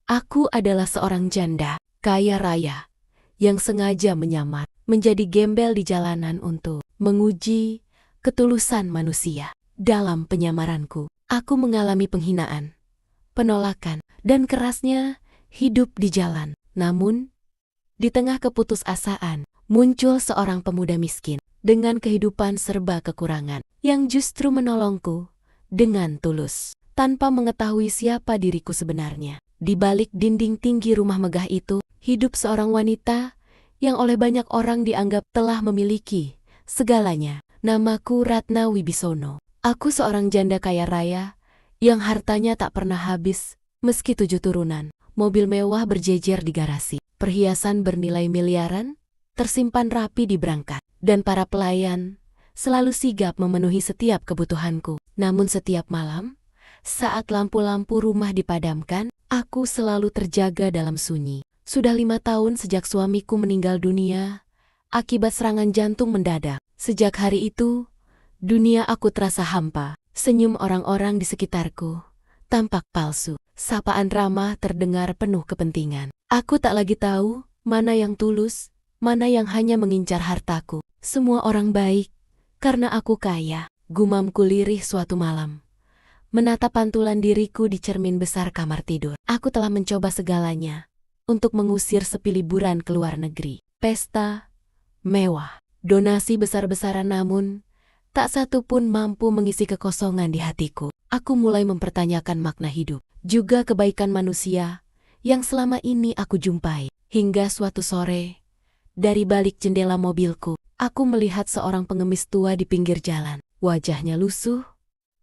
Aku adalah seorang janda, kaya raya, yang sengaja menyamar menjadi gembel di jalanan untuk menguji ketulusan manusia. Dalam penyamaranku, aku mengalami penghinaan, penolakan, dan kerasnya hidup di jalan. Namun, di tengah keputusasaan, muncul seorang pemuda miskin dengan kehidupan serba kekurangan yang justru menolongku dengan tulus, tanpa mengetahui siapa diriku sebenarnya. Di balik dinding tinggi rumah megah itu, hidup seorang wanita yang oleh banyak orang dianggap telah memiliki segalanya. Namaku Ratna Wibisono. Aku seorang janda kaya raya yang hartanya tak pernah habis, meski 7 turunan. Mobil mewah berjejer di garasi, perhiasan bernilai miliaran tersimpan rapi di berangkat, dan para pelayan selalu sigap memenuhi setiap kebutuhanku. Namun setiap malam, saat lampu-lampu rumah dipadamkan, aku selalu terjaga dalam sunyi. Sudah 5 tahun sejak suamiku meninggal dunia akibat serangan jantung mendadak. Sejak hari itu, dunia aku terasa hampa. Senyum orang-orang di sekitarku tampak palsu. Sapaan ramah terdengar penuh kepentingan. Aku tak lagi tahu mana yang tulus, mana yang hanya mengincar hartaku. Semua orang baik karena aku kaya. Gumamku lirih suatu malam, menatap pantulan diriku di cermin besar kamar tidur. Aku telah mencoba segalanya untuk mengusir sepi liburan ke luar negeri. Pesta mewah, donasi besar-besaran, namun tak satu pun mampu mengisi kekosongan di hatiku. Aku mulai mempertanyakan makna hidup, juga kebaikan manusia yang selama ini aku jumpai. Hingga suatu sore, dari balik jendela mobilku, aku melihat seorang pengemis tua di pinggir jalan. Wajahnya lusuh,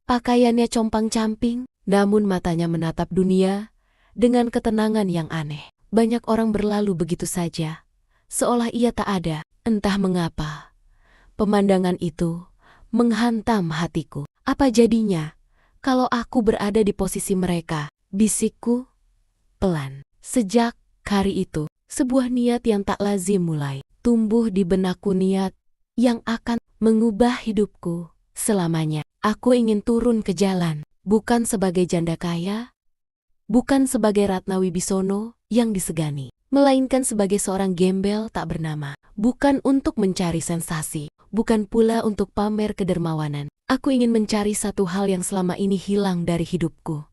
pakaiannya compang-camping, namun matanya menatap dunia dengan ketenangan yang aneh. Banyak orang berlalu begitu saja, seolah ia tak ada. Entah mengapa, pemandangan itu menghantam hatiku. Apa jadinya kalau aku berada di posisi mereka? Bisikku pelan. Sejak hari itu, sebuah niat yang tak lazim mulai tumbuh di benakku, niat yang akan mengubah hidupku selamanya. Aku ingin turun ke jalan, bukan sebagai janda kaya, bukan sebagai Ratna Wibisono yang disegani, melainkan sebagai seorang gembel tak bernama. Bukan untuk mencari sensasi, bukan pula untuk pamer kedermawanan. Aku ingin mencari satu hal yang selama ini hilang dari hidupku,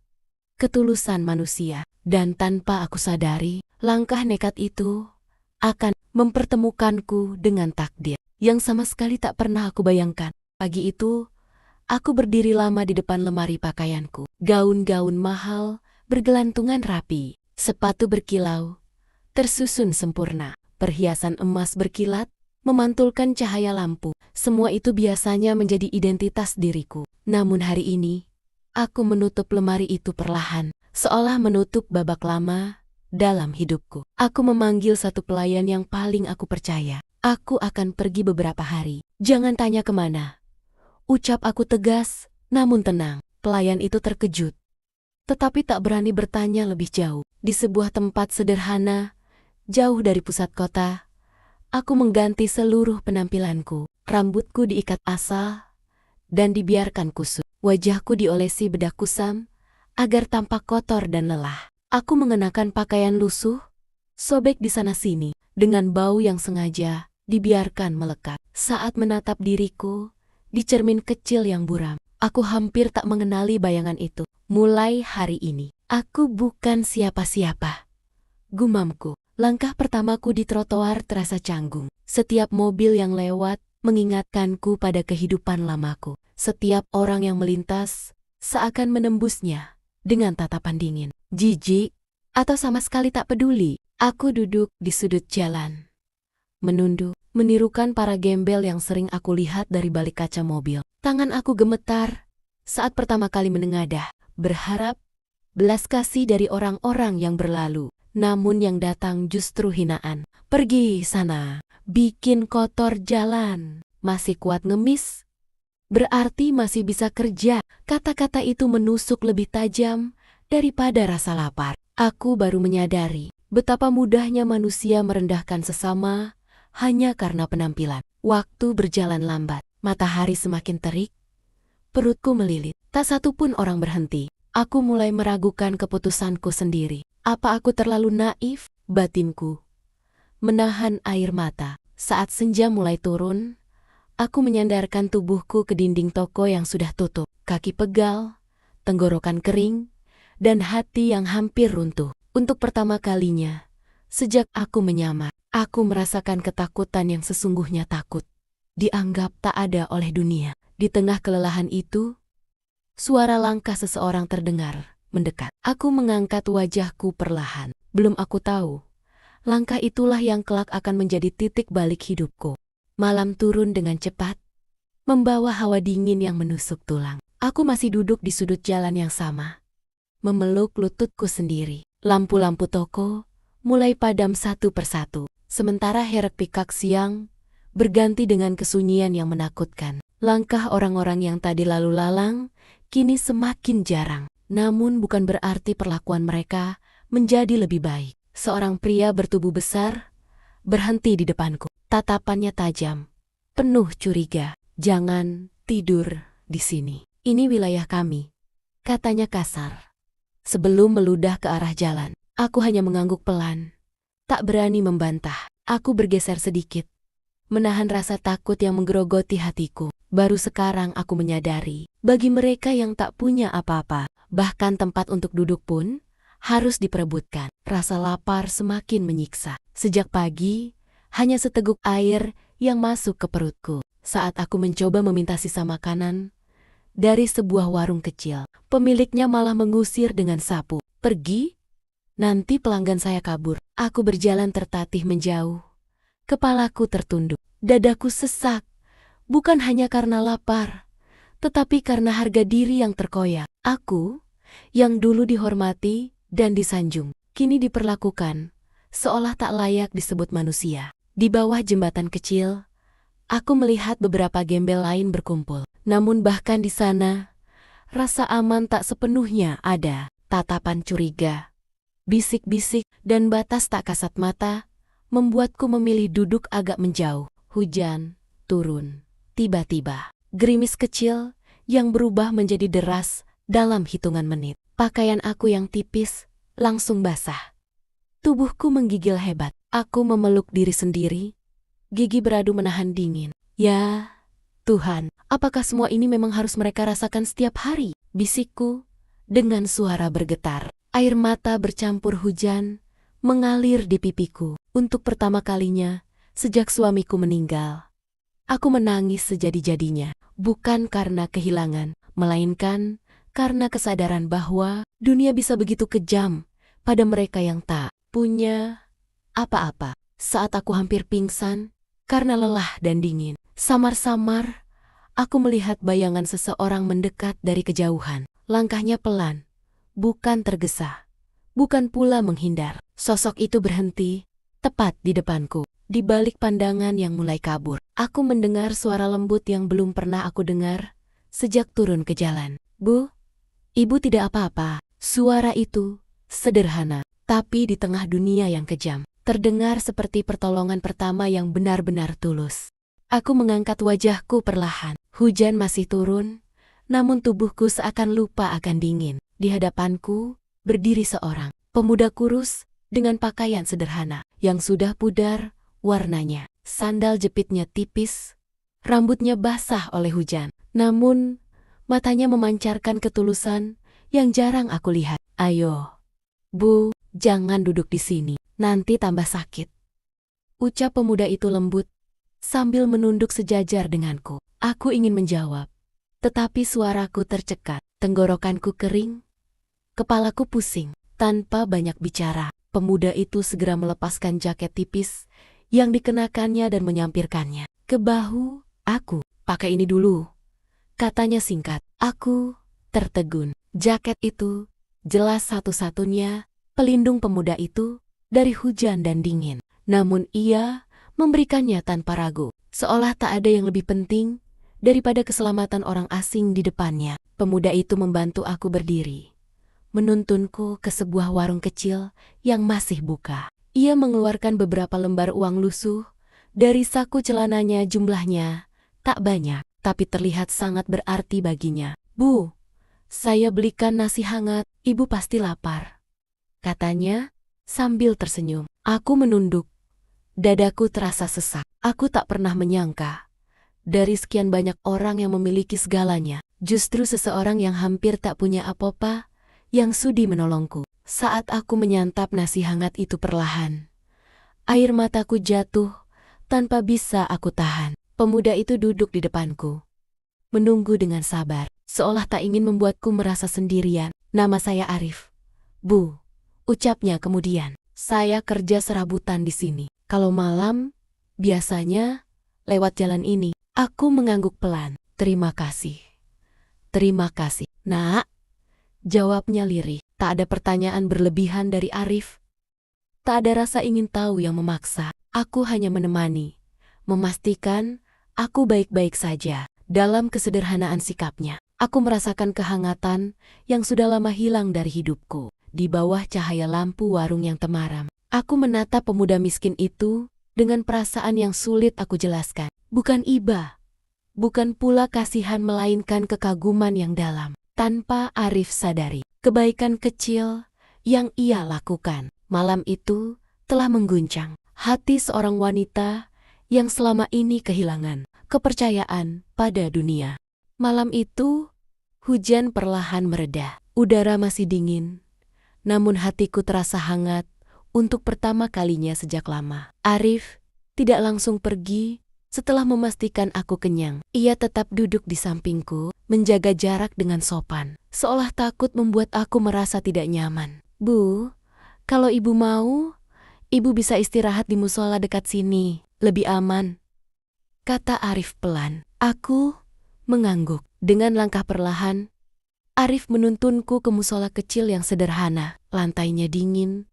ketulusan manusia. Dan tanpa aku sadari, langkah nekat itu akan mempertemukanku dengan takdir yang sama sekali tak pernah aku bayangkan. Pagi itu, aku berdiri lama di depan lemari pakaianku. Gaun-gaun mahal bergelantungan rapi, sepatu berkilau tersusun sempurna, perhiasan emas berkilat memantulkan cahaya lampu. Semua itu biasanya menjadi identitas diriku. Namun hari ini, aku menutup lemari itu perlahan, seolah menutup babak lama dalam hidupku. Aku memanggil satu pelayan yang paling aku percaya. Aku akan pergi beberapa hari. Jangan tanya kemana, ucap aku tegas, namun tenang. Pelayan itu terkejut, tetapi tak berani bertanya lebih jauh. Di sebuah tempat sederhana, jauh dari pusat kota, aku mengganti seluruh penampilanku. Rambutku diikat asal dan dibiarkan kusut. Wajahku diolesi bedak kusam agar tampak kotor dan lelah. Aku mengenakan pakaian lusuh, sobek di sana-sini, dengan bau yang sengaja dibiarkan melekat. Saat menatap diriku di cermin kecil yang buram, aku hampir tak mengenali bayangan itu. Mulai hari ini, aku bukan siapa-siapa, gumamku. Langkah pertamaku di trotoar terasa canggung. Setiap mobil yang lewat mengingatkanku pada kehidupan lamaku. Setiap orang yang melintas seakan menembusnya dengan tatapan dingin, jijik, atau sama sekali tak peduli. Aku duduk di sudut jalan, menunduk, menirukan para gembel yang sering aku lihat dari balik kaca mobil. Tangan aku gemetar saat pertama kali menengadah, berharap belas kasih dari orang-orang yang berlalu. Namun yang datang justru hinaan. Pergi sana, bikin kotor jalan. Masih kuat ngemis? Berarti masih bisa kerja. Kata-kata itu menusuk lebih tajam daripada rasa lapar. Aku baru menyadari betapa mudahnya manusia merendahkan sesama hanya karena penampilan. Waktu berjalan lambat, matahari semakin terik, perutku melilit. Tak satu pun orang berhenti. Aku mulai meragukan keputusanku sendiri. Apa aku terlalu naif? Batinku menahan air mata. Saat senja mulai turun, aku menyandarkan tubuhku ke dinding toko yang sudah tutup. Kaki pegal, tenggorokan kering, dan hati yang hampir runtuh. Untuk pertama kalinya, sejak aku menyamar, aku merasakan ketakutan yang sesungguhnya takut. Dianggap tak ada oleh dunia. Di tengah kelelahan itu, suara langkah seseorang terdengar, mendekat. Aku mengangkat wajahku perlahan. Belum aku tahu, langkah itulah yang kelak akan menjadi titik balik hidupku. Malam turun dengan cepat, membawa hawa dingin yang menusuk tulang. Aku masih duduk di sudut jalan yang sama, memeluk lututku sendiri. Lampu-lampu toko mulai padam satu persatu, sementara herek pikak siang berganti dengan kesunyian yang menakutkan. Langkah orang-orang yang tadi lalu lalang kini semakin jarang. Namun bukan berarti perlakuan mereka menjadi lebih baik. Seorang pria bertubuh besar berhenti di depanku. Tatapannya tajam, penuh curiga. "Jangan tidur di sini. Ini wilayah kami," katanya kasar. Sebelum meludah ke arah jalan, aku hanya mengangguk pelan. Tak berani membantah. Aku bergeser sedikit, menahan rasa takut yang menggerogoti hatiku. Baru sekarang aku menyadari, bagi mereka yang tak punya apa-apa, bahkan tempat untuk duduk pun harus diperebutkan. Rasa lapar semakin menyiksa. Sejak pagi, hanya seteguk air yang masuk ke perutku. Saat aku mencoba meminta sisa makanan dari sebuah warung kecil, pemiliknya malah mengusir dengan sapu. "Pergi, nanti pelanggan saya kabur." Aku berjalan tertatih menjauh. Kepalaku tertunduk, dadaku sesak. Bukan hanya karena lapar, tetapi karena harga diri yang terkoyak. Aku, yang dulu dihormati dan disanjung, kini diperlakukan seolah tak layak disebut manusia. Di bawah jembatan kecil, aku melihat beberapa gembel lain berkumpul. Namun bahkan di sana, rasa aman tak sepenuhnya ada. Tatapan curiga, bisik-bisik, dan batas tak kasat mata membuatku memilih duduk agak menjauh. Hujan turun. Tiba-tiba, gerimis kecil yang berubah menjadi deras dalam hitungan menit. Pakaian aku yang tipis langsung basah. Tubuhku menggigil hebat. Aku memeluk diri sendiri, gigi beradu menahan dingin. "Ya Tuhan, apakah semua ini memang harus mereka rasakan setiap hari?" bisikku dengan suara bergetar. Air mata bercampur hujan mengalir di pipiku. Untuk pertama kalinya sejak suamiku meninggal, aku menangis sejadi-jadinya. Bukan karena kehilangan, melainkan karena kesadaran bahwa dunia bisa begitu kejam pada mereka yang tak punya apa-apa. Saat aku hampir pingsan karena lelah dan dingin, samar-samar aku melihat bayangan seseorang mendekat dari kejauhan. Langkahnya pelan, bukan tergesa, bukan pula menghindar. Sosok itu berhenti tepat di depanku. Di balik pandangan yang mulai kabur, aku mendengar suara lembut yang belum pernah aku dengar sejak turun ke jalan. "Bu, ibu tidak apa-apa." Suara itu sederhana, tapi di tengah dunia yang kejam, terdengar seperti pertolongan pertama yang benar-benar tulus. Aku mengangkat wajahku perlahan. Hujan masih turun, namun tubuhku seakan lupa akan dingin. Di hadapanku berdiri seorang pemuda kurus dengan pakaian sederhana yang sudah pudar warnanya. Sandal jepitnya tipis, rambutnya basah oleh hujan. Namun, matanya memancarkan ketulusan yang jarang aku lihat. "Ayo, Bu, jangan duduk di sini, nanti tambah sakit," ucap pemuda itu lembut sambil menunduk sejajar denganku. Aku ingin menjawab, tetapi suaraku tercekat, tenggorokanku kering, kepalaku pusing. Tanpa banyak bicara, pemuda itu segera melepaskan jaket tipis yang dikenakannya dan menyampirkannya ke bahu aku. "Pakai ini dulu," katanya singkat. Aku tertegun. Jaket itu jelas satu-satunya pelindung pemuda itu dari hujan dan dingin. Namun ia memberikannya tanpa ragu, seolah tak ada yang lebih penting daripada keselamatan orang asing di depannya. Pemuda itu membantu aku berdiri, menuntunku ke sebuah warung kecil yang masih buka. Ia mengeluarkan beberapa lembar uang lusuh dari saku celananya. Jumlahnya tak banyak, tapi terlihat sangat berarti baginya. "Bu, saya belikan nasi hangat, ibu pasti lapar." katanya sambil tersenyum. Aku menunduk. Dadaku terasa sesak. Aku tak pernah menyangka, dari sekian banyak orang yang memiliki segalanya, justru seseorang yang hampir tak punya apa-apa, yang sudi menolongku. Saat aku menyantap nasi hangat itu perlahan, air mataku jatuh tanpa bisa aku tahan. Pemuda itu duduk di depanku, menunggu dengan sabar, seolah tak ingin membuatku merasa sendirian. Nama saya Arif, Bu, ucapnya kemudian. Saya kerja serabutan di sini. Kalau malam, biasanya lewat jalan ini. Aku mengangguk pelan. Terima kasih. Terima kasih, Nak. Jawabnya lirih. Tak ada pertanyaan berlebihan dari Arif. Tak ada rasa ingin tahu yang memaksa. Aku hanya menemani, memastikan aku baik-baik saja. Dalam kesederhanaan sikapnya, aku merasakan kehangatan yang sudah lama hilang dari hidupku. Di bawah cahaya lampu warung yang temaram, aku menatap pemuda miskin itu dengan perasaan yang sulit aku jelaskan. Bukan iba, bukan pula kasihan, melainkan kekaguman yang dalam. Tanpa Arif sadari, kebaikan kecil yang ia lakukan malam itu telah mengguncang hati seorang wanita yang selama ini kehilangan kepercayaan pada dunia. Malam itu, hujan perlahan mereda. Udara masih dingin, namun hatiku terasa hangat untuk pertama kalinya sejak lama. Arif tidak langsung pergi setelah memastikan aku kenyang. Ia tetap duduk di sampingku, menjaga jarak dengan sopan, seolah takut membuat aku merasa tidak nyaman. Bu, kalau ibu mau, ibu bisa istirahat di musola dekat sini, lebih aman, kata Arif pelan. Aku mengangguk. Dengan langkah perlahan, Arif menuntunku ke musola kecil yang sederhana. Lantainya dingin,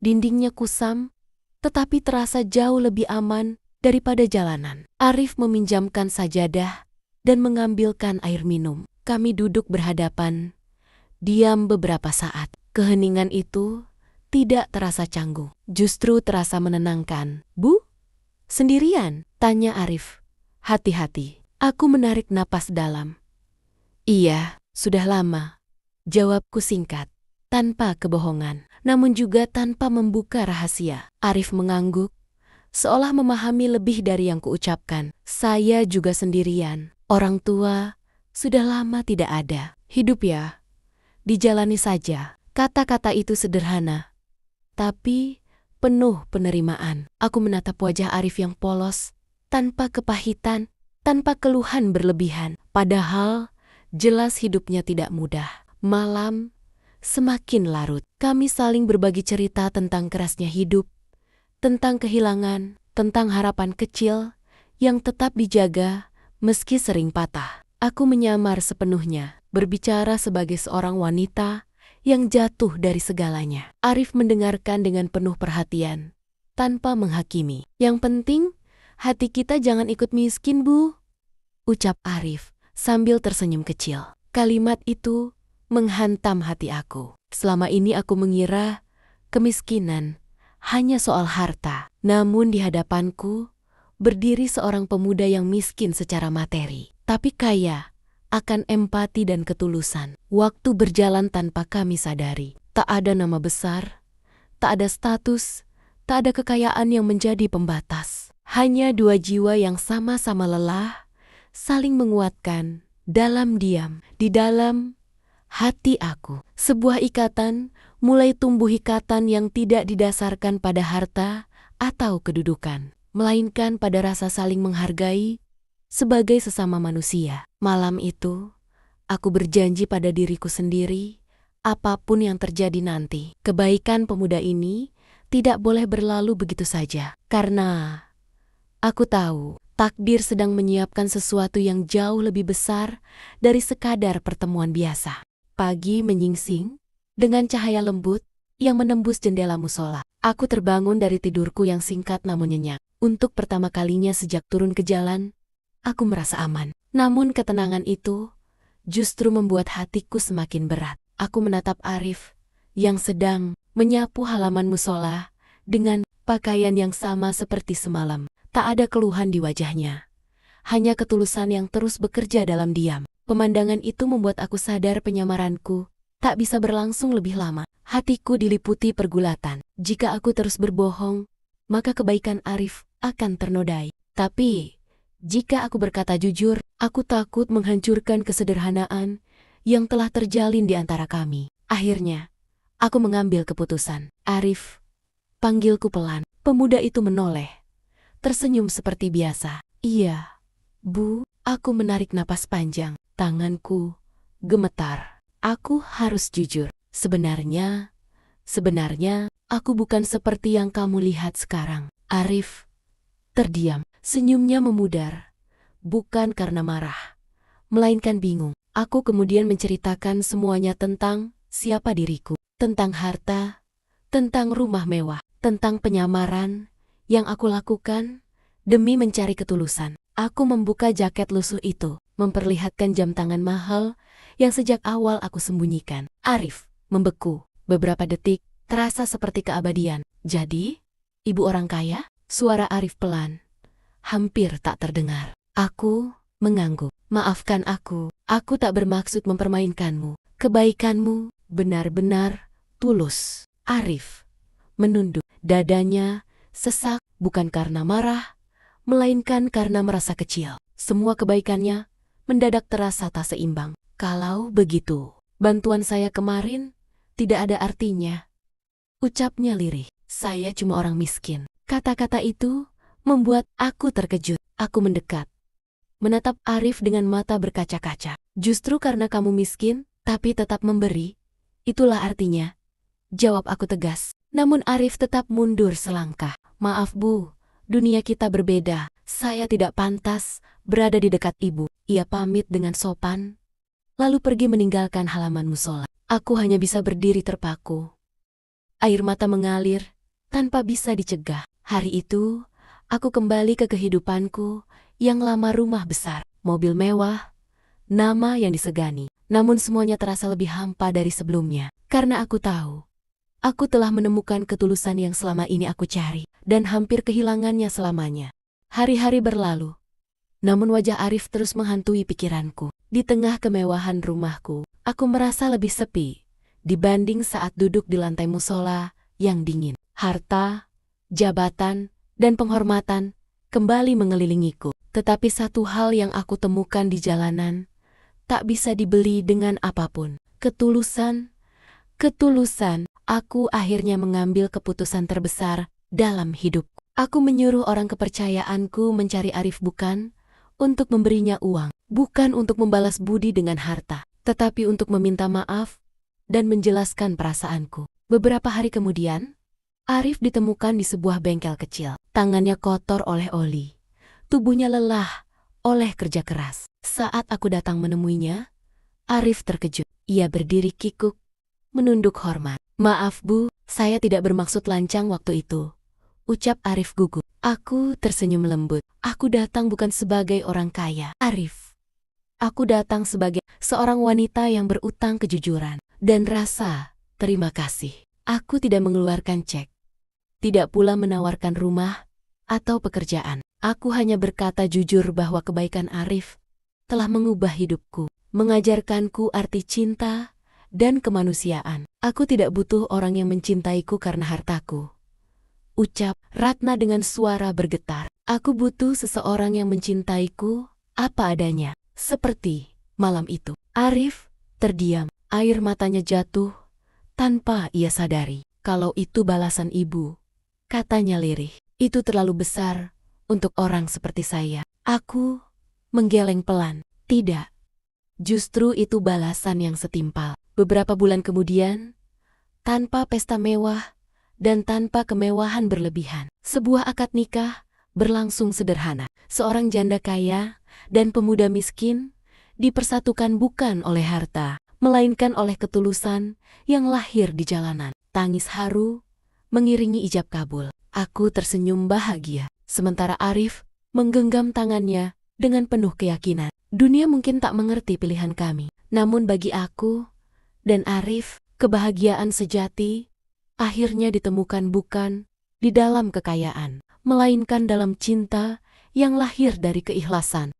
dindingnya kusam, tetapi terasa jauh lebih aman daripada jalanan. Arif meminjamkan sajadah dan mengambilkan air minum. Kami duduk berhadapan, diam beberapa saat. Keheningan itu tidak terasa canggung, justru terasa menenangkan. Bu, sendirian? Tanya Arif. Hati-hati. Aku menarik napas dalam. Iya, sudah lama. Jawabku singkat, tanpa kebohongan, namun juga tanpa membuka rahasia. Arif mengangguk, seolah memahami lebih dari yang kuucapkan. Saya juga sendirian. Orang tua sudah lama tidak ada. Hidup ya, dijalani saja. Kata-kata itu sederhana, tapi penuh penerimaan. Aku menatap wajah Arif yang polos, tanpa kepahitan, tanpa keluhan berlebihan. Padahal jelas hidupnya tidak mudah. Malam semakin larut. Kami saling berbagi cerita tentang kerasnya hidup, tentang kehilangan, tentang harapan kecil yang tetap dijaga meski sering patah. Aku menyamar sepenuhnya, berbicara sebagai seorang wanita yang jatuh dari segalanya. Arif mendengarkan dengan penuh perhatian, tanpa menghakimi. Yang penting, hati kita jangan ikut miskin, Bu, ucap Arif sambil tersenyum kecil. Kalimat itu menghantam hati aku. Selama ini aku mengira kemiskinan hanya soal harta. Namun di hadapanku berdiri seorang pemuda yang miskin secara materi, tapi kaya akan empati dan ketulusan. Waktu berjalan tanpa kami sadari. Tak ada nama besar, tak ada status, tak ada kekayaan yang menjadi pembatas. Hanya dua jiwa yang sama-sama lelah, saling menguatkan dalam diam. Di dalam hati aku, sebuah ikatan mulai tumbuh, ikatan yang tidak didasarkan pada harta atau kedudukan, melainkan pada rasa saling menghargai sebagai sesama manusia. Malam itu, aku berjanji pada diriku sendiri, apapun yang terjadi nanti, kebaikan pemuda ini tidak boleh berlalu begitu saja. Karena aku tahu, takdir sedang menyiapkan sesuatu yang jauh lebih besar dari sekadar pertemuan biasa. Pagi menyingsing dengan cahaya lembut yang menembus jendela musola. Aku terbangun dari tidurku yang singkat namun nyenyak. Untuk pertama kalinya sejak turun ke jalan, aku merasa aman. Namun ketenangan itu justru membuat hatiku semakin berat. Aku menatap Arif yang sedang menyapu halaman musola dengan pakaian yang sama seperti semalam. Tak ada keluhan di wajahnya, hanya ketulusan yang terus bekerja dalam diam. Pemandangan itu membuat aku sadar penyamaranku tak bisa berlangsung lebih lama. Hatiku diliputi pergulatan. Jika aku terus berbohong, maka kebaikan Arif akan ternodai. Tapi, jika aku berkata jujur, aku takut menghancurkan kesederhanaan yang telah terjalin di antara kami. Akhirnya, aku mengambil keputusan. Arif, panggilku pelan. Pemuda itu menoleh, tersenyum seperti biasa. Iya, Bu. Aku menarik napas panjang. Tanganku gemetar. Aku harus jujur. Sebenarnya, aku bukan seperti yang kamu lihat sekarang. Arif terdiam. Senyumnya memudar. Bukan karena marah, melainkan bingung. Aku kemudian menceritakan semuanya tentang siapa diriku. Tentang harta, tentang rumah mewah, tentang penyamaran yang aku lakukan demi mencari ketulusan. Aku membuka jaket lusuh itu, memperlihatkan jam tangan mahal yang sejak awal aku sembunyikan. Arif membeku. Beberapa detik terasa seperti keabadian. Jadi, ibu orang kaya? Suara Arif pelan, hampir tak terdengar. Aku mengangguk. Maafkan aku tak bermaksud mempermainkanmu. Kebaikanmu benar-benar tulus. Arif menunduk. Dadanya sesak, bukan karena marah, melainkan karena merasa kecil. Semua kebaikannya mendadak terasa tak seimbang. Kalau begitu, bantuan saya kemarin tidak ada artinya, ucapnya lirih. Saya cuma orang miskin. Kata-kata itu membuat aku terkejut. Aku mendekat, menatap Arif dengan mata berkaca-kaca. Justru karena kamu miskin, tapi tetap memberi, itulah artinya, jawab aku tegas. Namun Arif tetap mundur selangkah. Maaf Bu, dunia kita berbeda. Saya tidak pantas berada di dekat ibu. Ia pamit dengan sopan, lalu pergi meninggalkan halaman musola. Aku hanya bisa berdiri terpaku. Air mata mengalir tanpa bisa dicegah. Hari itu, aku kembali ke kehidupanku yang lama. Rumah besar, mobil mewah, nama yang disegani. Namun semuanya terasa lebih hampa dari sebelumnya. Karena aku tahu, aku telah menemukan ketulusan yang selama ini aku cari, dan hampir kehilangannya selamanya. Hari-hari berlalu, namun wajah Arif terus menghantui pikiranku. Di tengah kemewahan rumahku, aku merasa lebih sepi dibanding saat duduk di lantai musola yang dingin. Harta, jabatan, dan penghormatan kembali mengelilingiku. Tetapi satu hal yang aku temukan di jalanan tak bisa dibeli dengan apapun. Ketulusan. Aku akhirnya mengambil keputusan terbesar dalam hidupku. Aku menyuruh orang kepercayaanku mencari Arif, bukan untuk memberinya uang, bukan untuk membalas budi dengan harta, tetapi untuk meminta maaf dan menjelaskan perasaanku. Beberapa hari kemudian, Arif ditemukan di sebuah bengkel kecil. Tangannya kotor oleh oli, tubuhnya lelah oleh kerja keras. Saat aku datang menemuinya, Arif terkejut. Ia berdiri kikuk, menunduk hormat. Maaf Bu, saya tidak bermaksud lancang waktu itu, ucap Arif gugup. Aku tersenyum lembut. Aku datang bukan sebagai orang kaya, Arif. Aku datang sebagai seorang wanita yang berutang kejujuran dan rasa terima kasih. Aku tidak mengeluarkan cek, tidak pula menawarkan rumah atau pekerjaan. Aku hanya berkata jujur bahwa kebaikan Arif telah mengubah hidupku, mengajarkanku arti cinta dan kemanusiaan. Aku tidak butuh orang yang mencintaiku karena hartaku, ucap Ratna dengan suara bergetar. Aku butuh seseorang yang mencintaiku apa adanya, seperti malam itu. Arif terdiam, air matanya jatuh tanpa ia sadari. Kalau itu balasan ibu, katanya lirih, itu terlalu besar untuk orang seperti saya. Aku menggeleng pelan. Tidak, justru itu balasan yang setimpal. Beberapa bulan kemudian, tanpa pesta mewah dan tanpa kemewahan berlebihan, sebuah akad nikah berlangsung sederhana. Seorang janda kaya dan pemuda miskin dipersatukan bukan oleh harta, melainkan oleh ketulusan yang lahir di jalanan. Tangis haru mengiringi ijab kabul. Aku tersenyum bahagia, sementara Arif menggenggam tangannya dengan penuh keyakinan. Dunia mungkin tak mengerti pilihan kami, namun bagi aku dan Arif, kebahagiaan sejati akhirnya ditemukan bukan di dalam kekayaan, melainkan dalam cinta yang lahir dari keikhlasan.